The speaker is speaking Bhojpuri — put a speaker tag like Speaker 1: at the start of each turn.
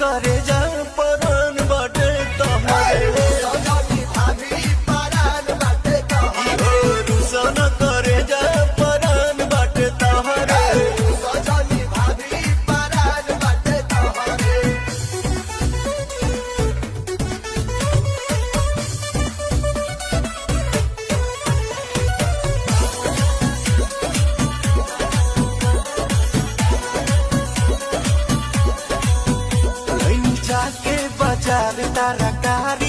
Speaker 1: करे जा परान बाटे तोहरे रुसन करे जा परान बाटे तोहरे जाके बाजार तरकारी